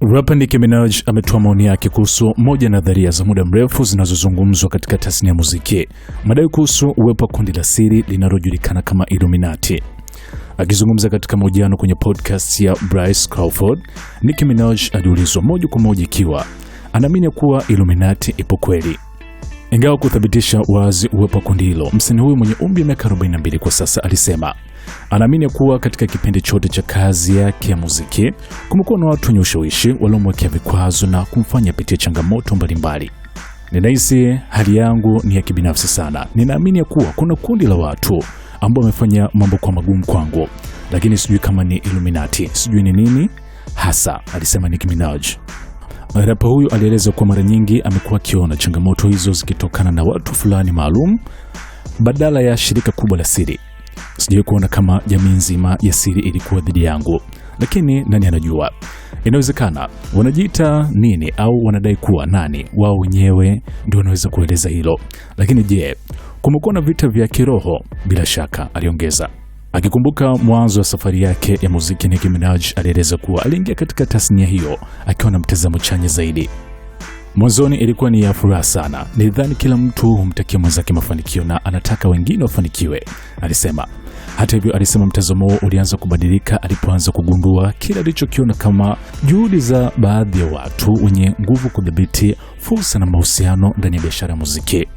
Rapper Nicki Minaj ametoa maoni yake kuhusu moja nadharia za muda mrefu zinazozungumzwa katika tasnia ya muziki, madai kuhusu uwepo wa kundi la siri linalojulikana kama Illuminati. Akizungumza katika mahojiano kwenye podcast ya Bryce Crawford, Nicki Minaj aliulizwa moja kwa moja ikiwa anaamini kuwa Illuminati ipo kweli. Ingawa kuthibitisha wazi uwepo wa kundi hilo, msanii huyu mwenye umri wa miaka 42 kwa sasa alisema anaamini kuwa katika kipindi chote cha kazi yake ya muziki kumekuwa na watu wenye ushawishi waliomwekea vikwazo na kumfanya apitie changamoto mbalimbali. Ninahisi hali yangu ni ya kibinafsi sana. Ninaamini kuwa kuna kundi la watu ambao wamefanya mambo kwa magumu kwangu, lakini sijui kama ni Illuminati, sijui ni nini hasa, alisema Nicki Minaj. Rapa huyu alieleza kwa mara nyingi amekuwa akiona changamoto hizo zikitokana na watu fulani maalum badala ya shirika kubwa la siri. Sijui kuona kama jamii nzima ya siri ilikuwa dhidi yangu, lakini nani anajua? Inawezekana wanajiita nini au wanadai kuwa nani, wao wenyewe ndio wanaweza kueleza hilo. Lakini je, kumekuwa na vita vya kiroho? Bila shaka, aliongeza. Akikumbuka mwanzo wa safari yake ya muziki, Nicki Minaj alieleza kuwa aliingia katika tasnia hiyo akiwa na mtazamo chanya zaidi. Mwanzoni ilikuwa ni ya furaha sana. Nilidhani kila mtu humtakia mwenzake mafanikio na anataka wengine wafanikiwe, alisema. Hata hivyo, alisema mtazamo huo ulianza kubadilika alipoanza kugundua kile alichokiona kama juhudi za baadhi ya watu wenye nguvu kudhibiti fursa na mahusiano ndani ya biashara ya muziki.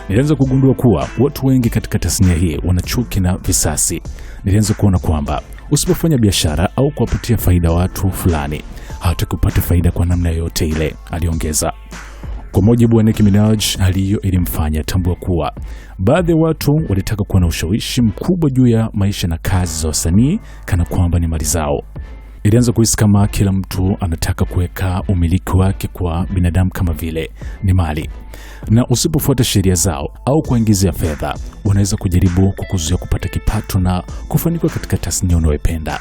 Nilianza kugundua kuwa watu wengi katika tasnia hii wana chuki na visasi. Nilianza kuona kwamba usipofanya biashara au kuwapatia faida watu fulani, hawataki kupata faida kwa namna yoyote ile, aliongeza. Kwa mujibu wa Nicki Minaj, hali hiyo ilimfanya tambua kuwa baadhi ya watu walitaka kuwa na ushawishi mkubwa juu ya maisha na kazi za wasanii kana kwamba ni mali zao. Ilianza kuhisi kama kila mtu anataka kuweka umiliki wake kwa binadamu kama vile ni mali, na usipofuata sheria zao au kuingizia fedha, wanaweza kujaribu kukuzuia kupata kipato na kufanikiwa katika tasnia unayopenda.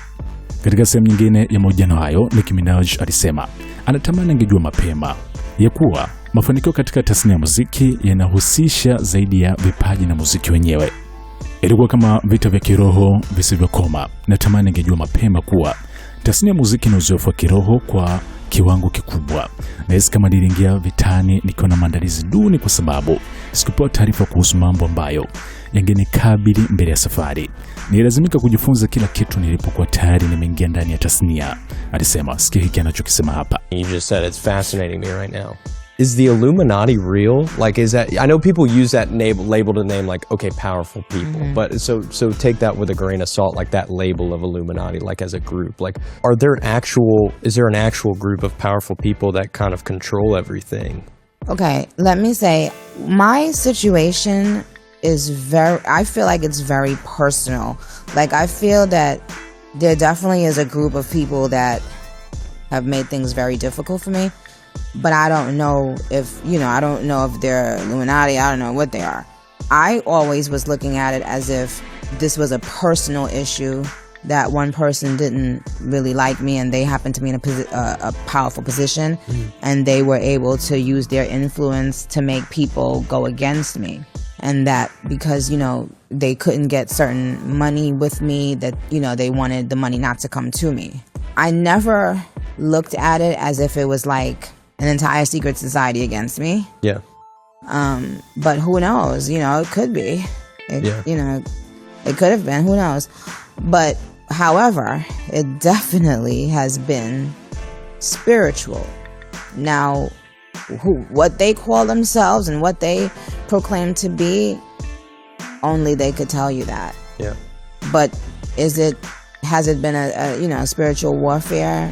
Katika sehemu nyingine ya mahojiano hayo, Nicki Minaj alisema anatamani angejua mapema ya kuwa mafanikio katika tasnia ya muziki yanahusisha zaidi ya vipaji na muziki wenyewe. Ilikuwa kama vita vya kiroho visivyokoma. Natamani angejua mapema kuwa tasnia ya muziki ni uzoefu wa kiroho kwa kiwango kikubwa. Nahisi kama niliingia vitani nikiwa na maandalizi duni, kwa sababu sikupewa taarifa kuhusu mambo ambayo yangenikabili mbele ya safari. Nililazimika kujifunza kila kitu nilipokuwa tayari nimeingia ndani ya tasnia, alisema. Sikia hiki anachokisema hapa. You just said it's fascinating me right now. Is the Illuminati real? Like, is that, I know people use that label to name, like, okay, powerful people, but so take that with a grain of salt, like that label of Illuminati, like as a group. Like, is there an actual group of powerful people that kind of control everything? Okay, let me say, my situation is I feel like it's very personal. Like, I feel that there definitely is a group of people that have made things very difficult for me. But I don't know if, I don't know if they're Illuminati. I don't know what they are. I always was looking at it as if this was a personal issue, that one person didn't really like me and they happened to be in a powerful position, and they were able to use their influence to make people go against me. And that because, they couldn't get certain money with me, that, they wanted the money not to come to me. I never looked at it as if it was like an entire secret society against me. Yeah. But who knows? It could be. It could have been. Who knows? But however, it definitely has been spiritual. Now, what they call themselves and what they proclaim to be, only they could tell you that. Yeah. But has it been a spiritual warfare?